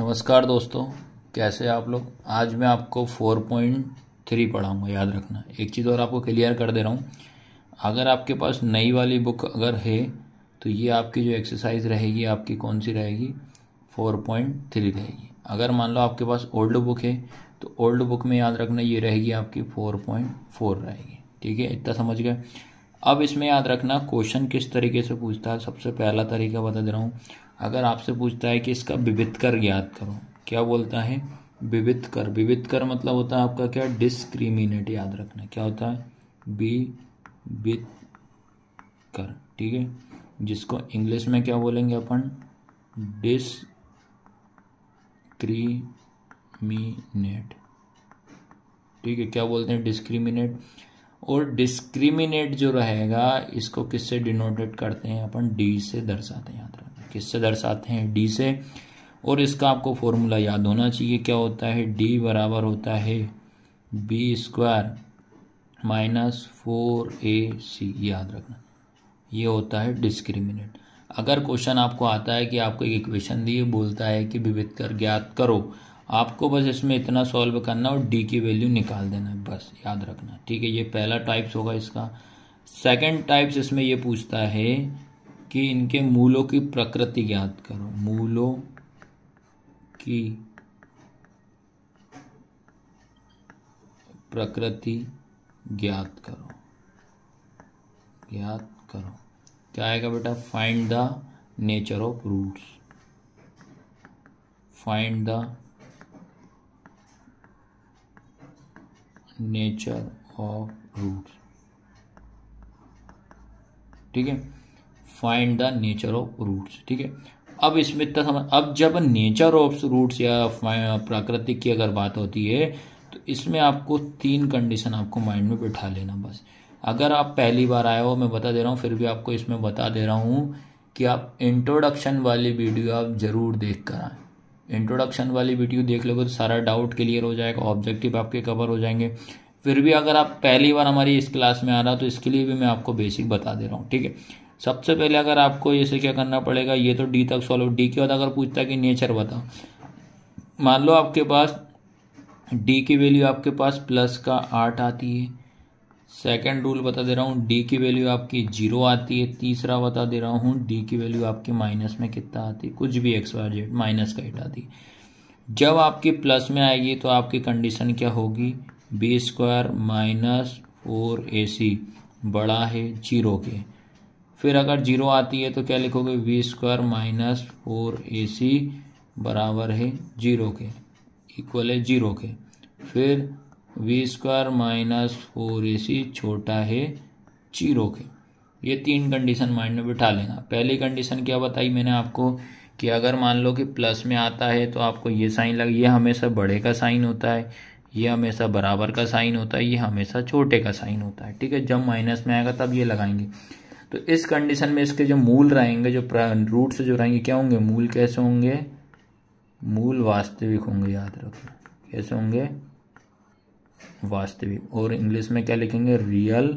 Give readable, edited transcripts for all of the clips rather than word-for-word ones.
नमस्कार दोस्तों, कैसे आप लोग। आज मैं आपको 4.3 पढ़ाऊँगा। याद रखना, एक चीज़ और आपको क्लियर कर दे रहा हूँ। अगर आपके पास नई वाली बुक अगर है तो ये आपकी जो एक्सरसाइज रहेगी आपकी कौन सी रहेगी, 4.3 रहेगी। अगर मान लो आपके पास ओल्ड बुक है तो ओल्ड बुक में याद रखना ये रहेगी आपकी 4.4 रहेगी। ठीक है, इतना समझ गए। अब इसमें याद रखना क्वेश्चन किस तरीके से पूछता है। सबसे पहला तरीका बता दे रहा हूँ। अगर आपसे पूछता है कि इसका विविध कर ज्ञात करो, क्या बोलता है, विविध कर। विविध कर मतलब होता है आपका क्या, डिस्क्रिमिनेट। याद रखना क्या होता है, विविध कर। ठीक है, जिसको इंग्लिश में क्या बोलेंगे अपन, डिस्क्रिमिनेट। ठीक है, क्या बोलते हैं, डिस्क्रिमिनेट। और डिस्क्रिमिनेट जो रहेगा इसको किससे डिनोटेट करते हैं अपन, डी से दर्शाते हैं। याद रखना किससे दर्शाते हैं, डी से। और इसका आपको फॉर्मूला याद होना चाहिए, क्या होता है, डी बराबर होता है बी स्क्वायर माइनस 4ac। याद रखना ये होता है डिस्क्रिमिनेट। अगर क्वेश्चन आपको आता है कि आपको एक इक्वेशन दी बोलता है कि विविध कर ज्ञात करो, आपको बस इसमें इतना सॉल्व करना और डी की वैल्यू निकाल देना है, बस। याद रखना, ठीक है। ये पहला टाइप्स होगा इसका। सेकंड टाइप्स इसमें ये पूछता है कि इनके मूलों की प्रकृति ज्ञात करो। मूलों की प्रकृति ज्ञात करो, ज्ञात करो। क्या आएगा बेटा, find the nature of roots. Find the nature of roots. ठीक है, find the nature of roots. ठीक है, अब इसमें इतना समझ। अब जब नेचर ऑफ रूट्स या प्राकृतिक की अगर बात होती है तो इसमें आपको 3 कंडीशन आपको माइंड में बिठा लेना, बस। अगर आप पहली बार आए हो, मैं बता दे रहा हूँ, फिर भी आपको इसमें बता दे रहा हूँ कि आप इंट्रोडक्शन वाली वीडियो आप जरूर देख कर आए। इंट्रोडक्शन वाली वीडियो देख लोगे तो सारा डाउट क्लियर हो जाएगा, ऑब्जेक्टिव आपके कवर हो जाएंगे। फिर भी अगर आप पहली बार हमारी इस क्लास में आ रहा तो इसके लिए भी मैं आपको बेसिक बता दे रहा हूँ। ठीक है, सबसे पहले अगर आपको इसे क्या करना पड़ेगा, ये तो डी तक सॉल्व। डी के बाद अगर पूछता है कि नेचर बताओ, मान लो आपके पास डी की वैल्यू आपके पास प्लस का 8 आती है। सेकंड रूल बता दे रहा हूँ, डी की वैल्यू आपकी 0 आती है। तीसरा बता दे रहा हूँ, डी की वैल्यू आपकी माइनस में कितना आती है, कुछ भी XYZ माइनस का 8 आती है। जब आपकी प्लस में आएगी तो आपकी कंडीशन क्या होगी, बी स्क्वायर माइनस 4ac बड़ा है 0 के। फिर अगर 0 आती है तो क्या लिखोगे, वी स्क्वायर माइनस 4ac बराबर है 0 के, इक्वल है 0 के। फिर वी स्क्वायर माइनस 4ac छोटा है 0 के। ये 3 कंडीशन माइंड में बिठा लेना। पहली कंडीशन क्या बताई मैंने आपको कि अगर मान लो कि प्लस में आता है तो आपको ये साइन लग, ये हमेशा बड़े का साइन होता है, ये हमेशा बराबर का साइन होता है, ये हमेशा छोटे का साइन होता है। ठीक है, जब माइनस में आएगा तब ये लगाएंगे। तो इस कंडीशन में इसके जो मूल रहेंगे, जो रूट से जो रहेंगे, क्या होंगे, मूल कैसे होंगे, मूल वास्तविक होंगे। याद रखो कैसे होंगे, वास्तविक। और इंग्लिश में क्या लिखेंगे, रियल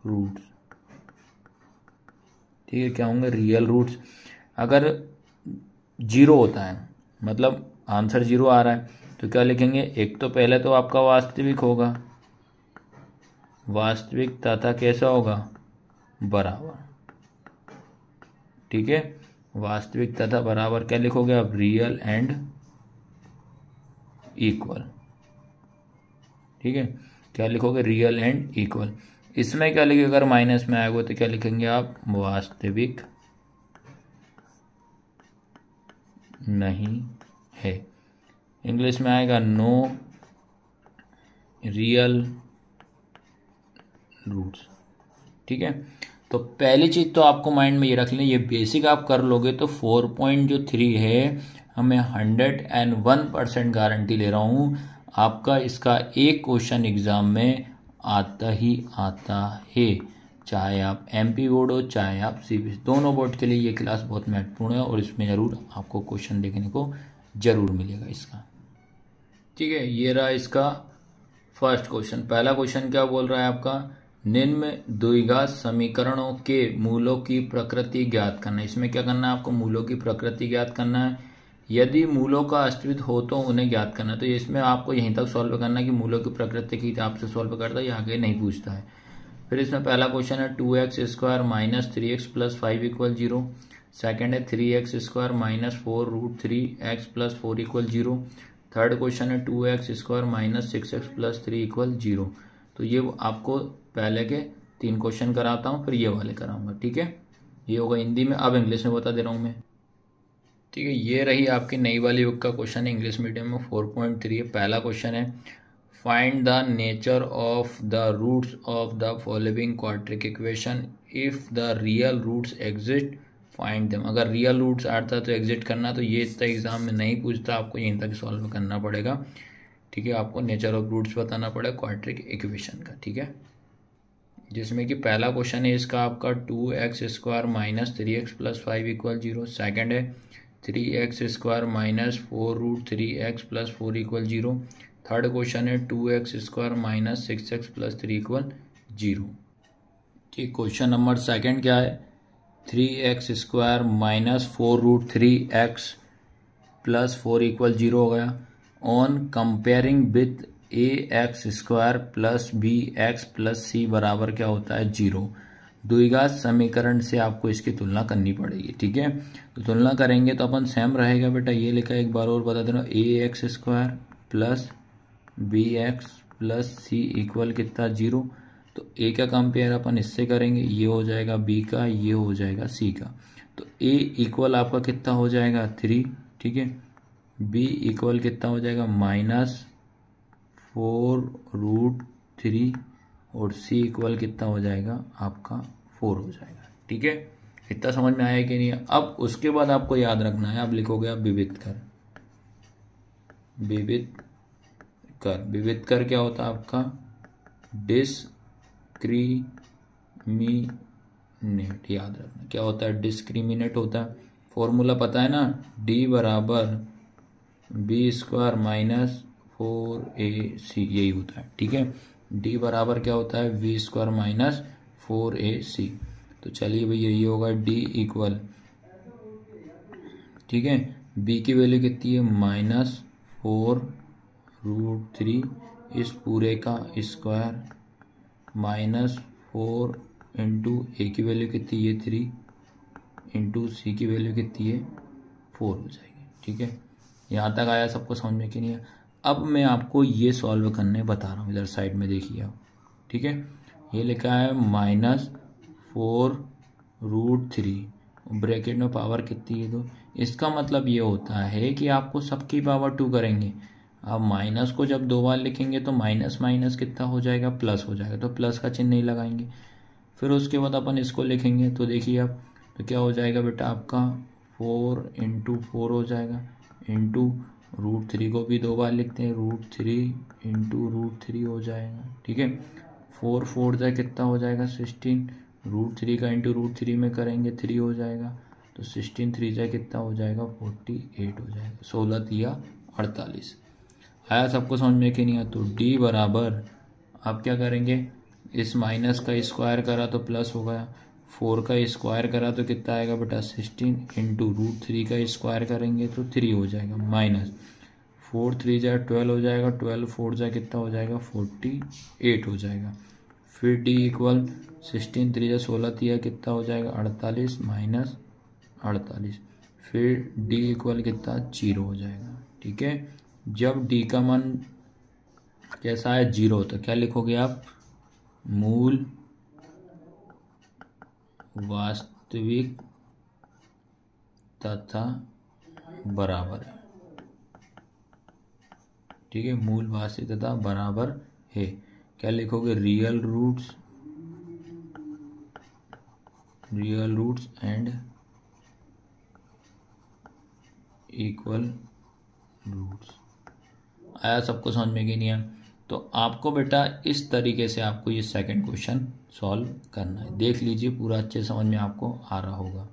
रूट्स। ठीक है, क्या होंगे, रियल रूट्स। अगर 0 होता है मतलब आंसर 0 आ रहा है तो क्या लिखेंगे, एक तो पहले तो आपका वास्तविक होगा, वास्तविक तथा कैसा होगा, बराबर। ठीक है, वास्तविक तथा बराबर क्या लिखोगे आप, रियल एंड इक्वल। ठीक है, क्या लिखोगे, रियल एंड इक्वल। इसमें क्या लिखेंगे, अगर माइनस में आएगा तो क्या लिखेंगे आप, वास्तविक नहीं है। इंग्लिश में आएगा नो रियल रूट्स। ठीक है, तो पहली चीज तो आपको माइंड में ये रख लें, ये बेसिक आप कर लोगे तो 4.3 है, हमें 101% गारंटी ले रहा हूं आपका इसका एक क्वेश्चन एग्जाम में आता ही आता है। चाहे आप MP बोर्ड हो चाहे आप CBSE, दोनों बोर्ड के लिए ये क्लास बहुत महत्वपूर्ण है और इसमें जरूर आपको क्वेश्चन देखने को जरूर मिलेगा इसका। ठीक है, ये रहा इसका फर्स्ट क्वेश्चन। पहला क्वेश्चन क्या बोल रहा है आपका, निम्न द्विघात समीकरणों के मूलों की प्रकृति ज्ञात करना। इसमें क्या करना है आपको, मूलों की प्रकृति ज्ञात करना है। यदि मूलों का अस्तित्व हो तो उन्हें ज्ञात करना। तो इसमें आपको यहीं तक सॉल्व करना कि मूलों की प्रकृति की हिसाब से सॉल्व करता है, ये आगे नहीं पूछता है। फिर इसमें पहला क्वेश्चन है 2x² minus 3x plus 5 equal 0। Second है 3x² minus 4√3x plus 4 equal 0। Third question है 2x² minus 6x plus 3 equal 0। तो ये आपको पहले के 3 क्वेश्चन कराता हूँ, फिर ये वाले कराऊंगा, ठीक है। ये होगा हिंदी में, अब इंग्लिश में बता दे रहा हूँ मैं, ठीक है। ये रही आपकी नई वाली बुक का क्वेश्चन है, इंग्लिश मीडियम में 4.3। पहला क्वेश्चन है find the nature of the roots of the following quadratic equation if the real roots exist find them. अगर रियल रूट्स आता तो एग्जिट करना, तो ये इतना एग्जाम में नहीं पूछता, आपको यहीं तक सॉल्व करना पड़ेगा, ठीक है। आपको नेचर ऑफ रूट्स बताना पड़ेगा क्वाड्रेटिक इक्वेशन का, ठीक है। जिसमें कि पहला क्वेश्चन है इसका आपका 2x² minus 3x plus 5 equal 0। Second है 3x² minus 4√3x plus 4 equal 0। Third question है 2x² minus 6x plus 3 equal 0। ठीक, क्वेश्चन नंबर सेकेंड क्या है, 3x² minus 4√3x plus 4 equal 0 हो गया। On comparing with ax² plus bx plus c बराबर क्या होता है 0। द्विघात समीकरण से आपको इसकी तुलना करनी पड़ेगी, ठीक है। तो तुलना करेंगे तो अपन सेम रहेगा बेटा, ये लिखा है एक बार और बता देना, ax² plus bx plus c equal कितना 0। तो a का कंपेयर अपन इससे करेंगे, ये हो जाएगा b का, ये हो जाएगा c का। तो a इक्वल आपका कितना हो जाएगा 3, ठीक है। b इक्वल कितना हो जाएगा -4√3 और c इक्वल कितना हो जाएगा आपका 4 हो जाएगा, ठीक है। इतना समझ में आया कि नहीं। अब उसके बाद आपको याद रखना है, आप लिखोगे आप विविध कर। विविध कर क्या होता है आपका डिस्क्रिमिनेट, याद रखना क्या होता है डिस्क्रिमिनेट होता है। फॉर्मूला पता है ना, d बराबर b² माइनस 4ac, यही होता है, ठीक है। d बराबर क्या होता है v² माइनस 4ac। तो चलिए भाई यही होगा d इक्वल, ठीक है, b की वैल्यू कितनी है -4√3 इस पूरे का स्क्वायर माइनस 4 इंटू a की वैल्यू कितनी है 3 इंटू c की वैल्यू कितनी है 4 हो जाएगी, ठीक है। यहाँ तक आया सबको समझ में कि नहीं है। अब मैं आपको ये सॉल्व करने बता रहा हूँ, इधर साइड में देखिए आप, ठीक है। ये लिखा है -4√3 ब्रैकेट में पावर कितनी है, तो इसका मतलब ये होता है कि आपको सबकी पावर 2 करेंगे। अब माइनस को जब 2 बार लिखेंगे तो माइनस माइनस कितना हो जाएगा प्लस हो जाएगा, तो प्लस का चिन्ह नहीं लगाएंगे। फिर उसके बाद अपन इसको लिखेंगे, तो देखिए आप, तो क्या हो जाएगा बेटा आपका 4 इंटू 4 हो जाएगा, इंटू √3 को भी 2 बार लिखते हैं, √3 इंटू √3 हो जाएगा, ठीक है। 4 4 जाए कितना हो जाएगा 16, √3 का इंटू √3 में करेंगे 3 हो जाएगा, तो 16 3 जाए कितना हो जाएगा 48 हो जाएगा, 16 3 48। आया सबको समझ में कि नहीं आया। तो d बराबर आप क्या करेंगे, इस माइनस का स्क्वायर करा तो प्लस हो गया, 4 का स्क्वायर करा तो कितना आएगा बेटा 16 इंटू √3 का स्क्वायर करेंगे तो 3 हो जाएगा, माइनस 4 3 जाए 12 हो जाएगा, 12 4 जाए कितना हो जाएगा 48 हो जाएगा। फिर d इक्वल 16 3 जाए 16 3 कितना हो जाएगा 48 माइनस 48। फिर d इक्वल कितना 0 हो जाएगा, ठीक है। जब d का मान कैसा है 0, तो क्या लिखोगे आप, मूल वास्तविक तथा बराबर है, ठीक है। मूल वास्तविक तथा बराबर है, क्या लिखोगे real roots and equal roots. आया सबको समझ में कि नहीं आया। तो आपको बेटा इस तरीके से आपको ये सेकंड क्वेश्चन सॉल्व करना है, देख लीजिए पूरा अच्छे समझ में आपको आ रहा होगा।